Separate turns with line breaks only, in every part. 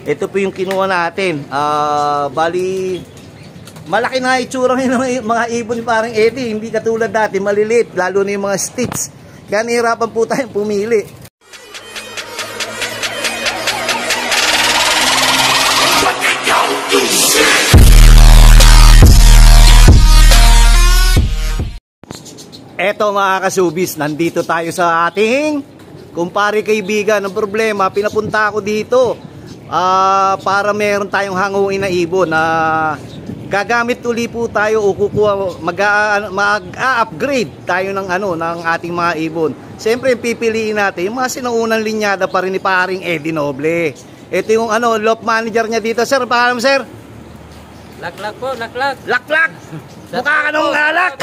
Ito po yung kinuha natin. Bali, malaki na itsura ng mga ibon ni parang Eddie. Hindi katulad dati, maliliit. Lalo na yung mga stitch. Kaya nahirapan po tayong pumili. Eto mga kasubis, nandito tayo sa ating kumpare kaibigan. Ang problema, pinapunta ako dito para meron tayong hanguin na ibon na gagamit uli po tayo o kukuha, mag-upgrade tayo ng ng ating mga ibon. Siyempre pipiliin natin yung mga sinaunang linyada pa rin ni paring Eddie Noble. Ito yung loft manager niya dito. Sir, pakialam sir?
Laklak po, laklak.
Laklak! Mukha ka nung alak!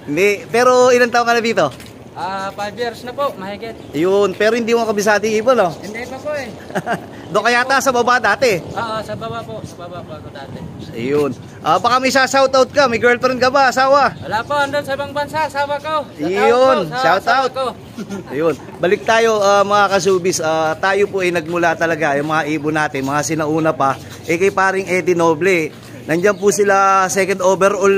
Hindi, pero ilang taon ka na dito?
5 years na po, mahigit.
Yun, pero hindi mo kabisado yung ibon, no?
Hindi pa po eh.
Doon kaya ta sa baba dati?
Oo, sa baba po. Sa baba po ako dati.
Ayun. Baka may shoutout ka, may girlfriend ka ba, asawa?
Wala po, andun sa ibang bansa, asawa ko.
Yun, shoutout. Ayun, balik tayo mga kasubis. Tayo po ay nagmula talaga, yung mga ibon natin, mga sinauna pa, kay paring Eddie Noble. Nandiyan po sila second overall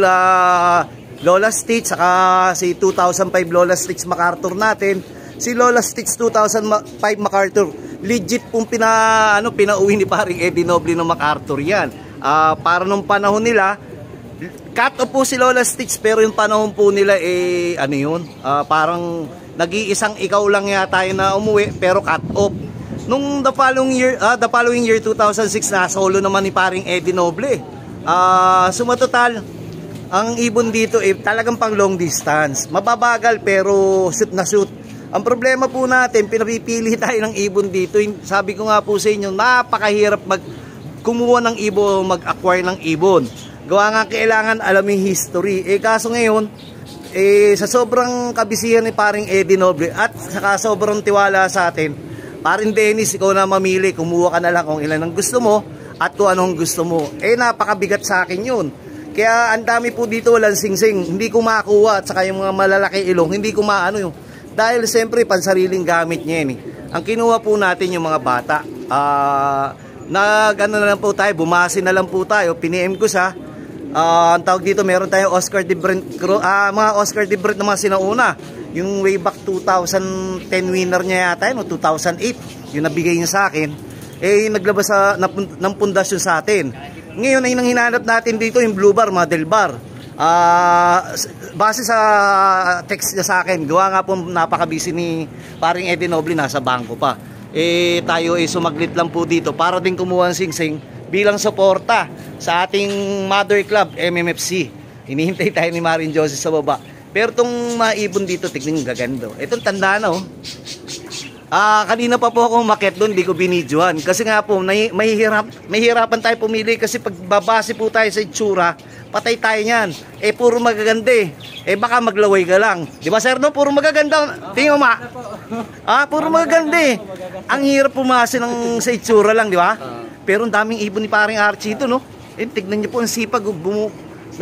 Lola Stitch, saka si 2005 Lola Stitch MacArthur natin. Si Lola Stitch 2005 MacArthur, legit pong pinauwi ni paring Eddie Noble ng MacArthur yan. Para nung panahon nila, cut off po si Lola Stitch, pero yung panahon po nila parang nag-iisang ikaw lang yata yun na umuwi, pero cut off. Nung the following year 2006 na solo naman ni paring Eddie Noble. Sumatotal, ang ibon dito talagang pang long distance. Mababagal pero shoot na shoot. Ang problema po natin, pinapipili tayo ng ibon dito. Sabi ko nga po sa inyo, napakahirap kumuha ng ibon, mag-acquire ng ibon. Gawa nga kailangan alam yung history. Kaso ngayon, sa sobrang kabisihan ni paring Eddie Noble at saka sobrang tiwala sa atin, paring Dennis, ikaw na mamili, kumuha ka na lang kung ilan ang gusto mo at kung anong gusto mo. Napakabigat sa akin yun. Kaya ang dami po dito walang singsing, hindi ko makuha, at saka yung mga malalaki ilong, hindi ko maano yun. Dahil siyempre pansariling gamit niya yun. Ang kinuha po natin yung mga bata. Na lang po tayo, bumasi na lang po tayo, pini-M ko siya. Ang tawag dito, meron tayong Oscar de Brent, mga Oscar de Brent na mga sinauna. Yung way back 2010 winner niya yata yun, o 2008, yung nabigay niya sa akin. Naglabas ng pundasyon sa atin. Ngayon ay nang hinanap natin dito yung Blue Bar, Model Bar. Base sa text niya sa akin, gawa nga po napakabisi ni paring Eddie Noble, nasa bangko pa. Tayo sumaglit lang po dito para din kumuha ng singsing bilang suporta sa ating mother club, MMFC. Hinihintay tayo ni Marin Joseph sa baba. Pero itong maibon dito, tignan yung gagando. Itong tanda na kanina pa po ako umakyat doon, di ko binidyohan. Kasi nga po, mahihirapan tayo pumili kasi pag babase po tayo sa itsura, patay tayo niyan. Puro magaganda baka maglaway ka lang. Di ba sir, no? Puro magaganda. Tingnan mo puro magaganda Ang hirap pumasi sa itsura lang, di ba? Pero ang daming ibon ni paring Archie ito, no? Tignan niyo po ang sipag,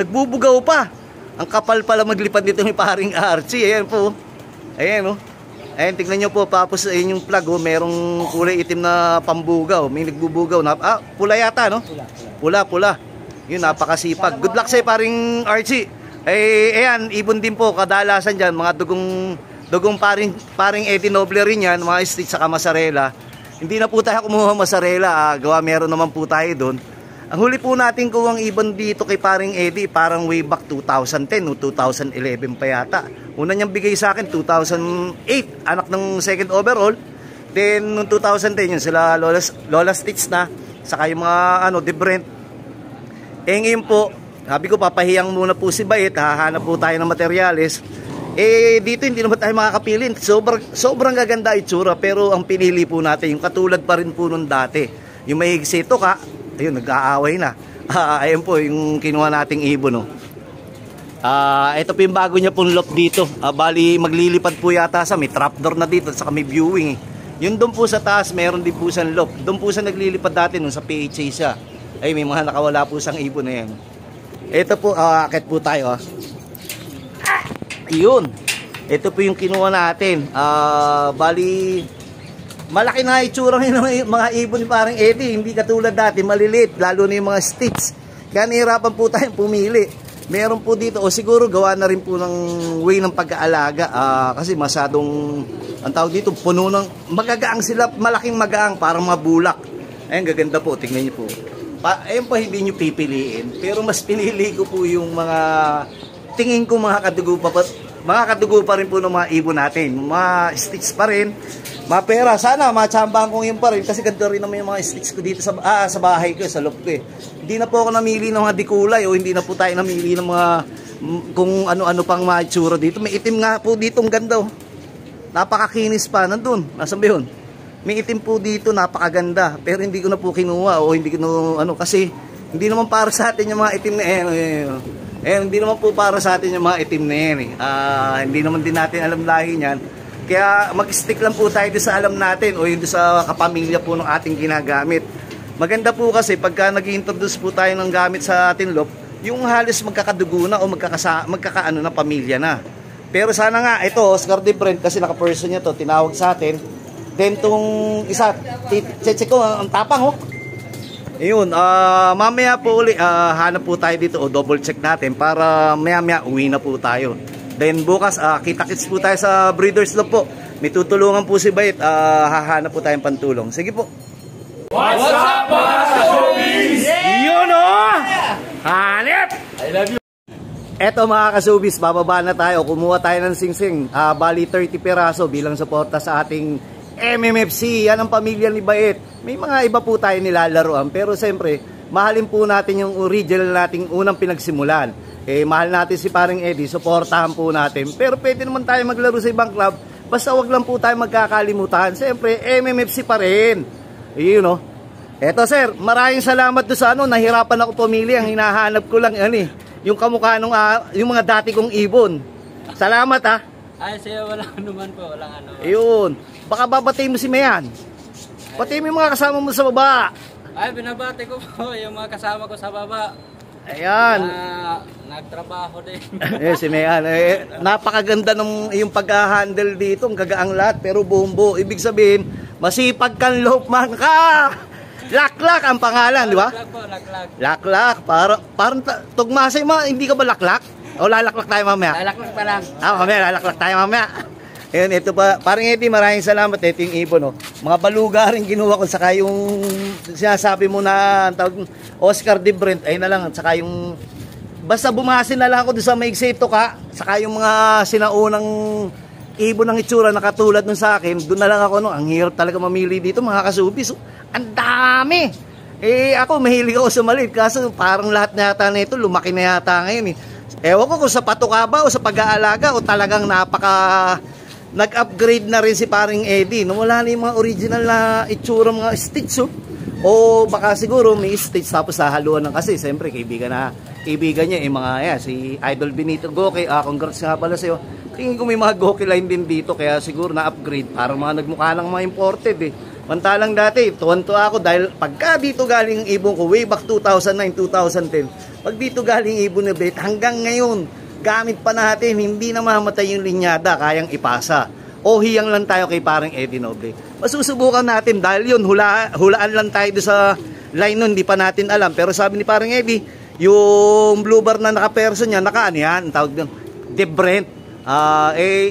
nagbubugaw pa. Ang kapal pala maglipad dito ni paring Archie. Ayan po. Ayan, no? Ayan, tignan nyo po, tapos yung plug, merong kulay itim na pambugaw. May nagbubugaw na, pula yata, no? Pula. Yun, napakasipag. Good luck sa'yo, paring Archie. Ayan, ibon din po, kadalasan dyan, mga dugong paring Eddie Noble rin yan, mga Stitch saka Masarela. Hindi na po tayo kumuha Masarela, gawa meron naman po tayo doon. Ang huli po natin kuwang ibon dito kay paring Eddie, parang way back 2010 o 2011 pa yata. Una niyang bigay sa akin 2008, anak ng second overall. Then noong 2010 yun sila Lola Stitch na, saka yung mga de Brent. Ngayon po, sabi ko papahiyang muna po si Bayet, hahanap po tayo ng materyales. Dito hindi naman tayo makakapilin. Sobrang gaganda itsura, pero ang pinili po natin yung katulad pa rin po nung dati. Yung may higsito ka, ayun, nag-aaway na. Ayun po yung kinuha nating ibon, no. Ito po yung bago niya pong loft dito. Bali maglilipad po yata sa may trapdoor na dito, saka may viewing. Yun doon po sa taas, meron din po sa loft. Doon po sa naglilipad dati nung sa PHA siya. Ay, may mga nakawala po sang ibon na yan. Ito po, akit po tayo. Yun. Ito po yung kinuha natin. Bali malaki na itsura ng mga ibon ni parang Eddie. Hindi katulad dati, maliliit, lalo na yung mga stitch. Kaya nahirapan po tayong pumili. Meron po dito, o siguro gawa na rin po ng way ng pag-aalaga. Kasi masyadong, ang tawag dito, puno ng, magagaang sila, malaking magaang, parang mga bulak. Ayun, gaganda po, tingnan niyo po. Ayun pa, hindi nyo pipiliin. Pero mas pinili ko po yung mga, tingin ko mga kadugo pa rin po ng mga ibon natin. Mga stitch pa rin. Mga pera, sana matsambahan ko yun pa rin kasi ganito rin naman yung mga sticks ko dito sa bahay ko, sa loob ko eh. Hindi na po ako namili ng mga dikulay o hindi na po tayo namili ng mga kung ano-ano pang mga itsura dito. May itim nga po dito, ang ganda oh. Napakakinis pa, nandun, nasan ba yun? May itim po dito, napakaganda, pero hindi ko na po kinuha o hindi ko ano kasi hindi naman para sa atin yung mga itim na hindi naman po para sa atin yung mga itim na yan eh. Hindi naman din natin alam lahi niyan. Kaya mag-stick lang po tayo sa alam natin o yung sa kapamilya po ng ating ginagamit. Maganda po kasi pagka nag-introduce po tayo ng gamit sa ating loob, yung halos magkakadugo na o magkakaano na pamilya na. Pero sana nga, ito, Oscar de Brent, kasi naka-person niya to, tinawag sa atin. Then tong isa, check ko, ang tapang oh. Ayun, mamaya po uli, hanap po tayo dito o double check natin para maya-maya uwi na po tayo. Then bukas, kita-kits po tayo sa Breeders Love po. May tutulungan po si Bayet, hahanap po tayong pantulong. Sige po.
What's up mga ka-showbiz?
Yun o! Hanip!
I love you.
Eto mga ka-showbiz, bababa na tayo. Kumuha tayo ng singsing. Bali 30 peraso bilang suporta sa ating MMFC. Yan ang pamilya ni Bayet. May mga iba po tayo nilalaroan. Pero siyempre, mahalin po natin yung original nating unang pinagsimulan. Mahal natin si paring Eddie, suportahan po natin. Pero pwede naman tayo maglaro sa ibang club. Basta wag lang po tayo magkakalimutan. Siyempre, MMFC pa rin. Yun o. Eto sir, maraming salamat doon sa nahirapan ako pumili. Ang hinahanap ko lang yung kamukha nung yung mga dati kong ibon. Salamat ha.
Ay, siya walang anuman po, walang ano.
Ayun. Baka babatay mo si Mayan. Pati mo yung mga kasama mo sa baba.
Ay, binabati ko po yung mga kasama ko sa baba.
Ayan.
Nagtrabaho din.
Si Mayan. Napakaganda ng yung pag-handle dito. Ang gagaang lahat, pero bumbo. Ibig sabihin, masipag kang lopman ka. Laklak ang pangalan, di ba?
Laklak po, laklak.
Laklak. Parang tugmasay mo, hindi ka ba laklak? O lalaklak tayo mamaya?
Laklak pa lang.
Mamaya, lalaklak tayo mamaya. Ayun, ito pa. Parang Eddie, maraming salamat. Ito yung ibon, oh. Mga baluga rin ginawa ko. Saka yung sinasabi mo na tawag, Oscar de Brent, ayun na lang. Saka yung, basta bumasin na lang ako doon sa Maigsito ka. Saka yung mga sinaunang ibon ng itsura na katulad nun sa akin. Doon na lang ako, ang hirap talaga mamili dito, mga kasubis. Ang dami. Ako, mahilig ako sa maliit. Kaso parang lahat na yata na ito, lumaki na yata ngayon. Ewan ko kung sa patuka ba o sa pag-aalaga o talagang nag-upgrade na rin si paring Eddie. Wala na yung mga original na itsura, mga stitch. O baka siguro may stitch tapos hahaluan ng kasi. Siyempre, kaibigan niya, si Idol Benito Goke. Congrats nga pala sa'yo. Tingin ko may mga Goke line din dito, kaya siguro na-upgrade. Parang mga nagmukha ng mga imported Mantalang dati, tuwan-tuwa ako dahil pagka dito galing ibon ko, way back 2009, 2010, pag dito galing ibon na bet, hanggang ngayon, gamit pa natin, hindi na mamatay yung linyada, kayang ipasa. O hiyang lang tayo kay parang Eddie Noble. Masusubukan natin dahil yun, hulaan lang tayo sa line nun, hindi pa natin alam. Pero sabi ni parang Eddie, yung blue bar na naka-person niya, yan, tawag doon, De Brent.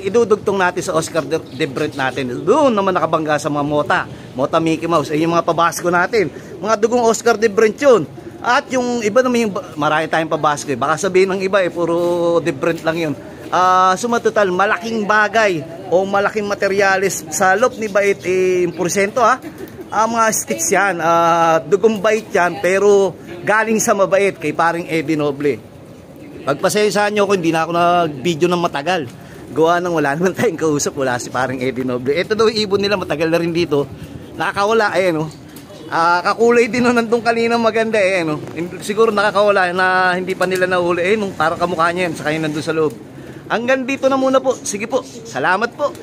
Idudugtong natin sa Oscar de Brent natin. Doon naman nakabangga sa mga Mota Mickey Mouse. Yung mga pabasko natin. Mga dugong Oscar de Brent yun. At yung iba naman yung marami tayong pabasko. Baka sabihin ng iba puro de Brent lang yun. Sumatotal, malaking bagay o malaking materyales sa loob ni Bayet yung porsyento mga sticks yan. Dugong bait yan pero galing sa mabait kay paring Eddie Noble. Pagpasensyahan nyo ko, hindi na ako nag-video ng matagal. Gawa nang wala naman tayong kausap, wala si parang Eddie Noble. Ito daw ibon nila, matagal na rin dito. Nakakawala, kakulay din nandun kanina maganda, Siguro nakakawala na hindi pa nila nahuli. Parang kamukha niya yan, saka yun nandun sa loob. Hanggang dito na muna po. Sige po, salamat po.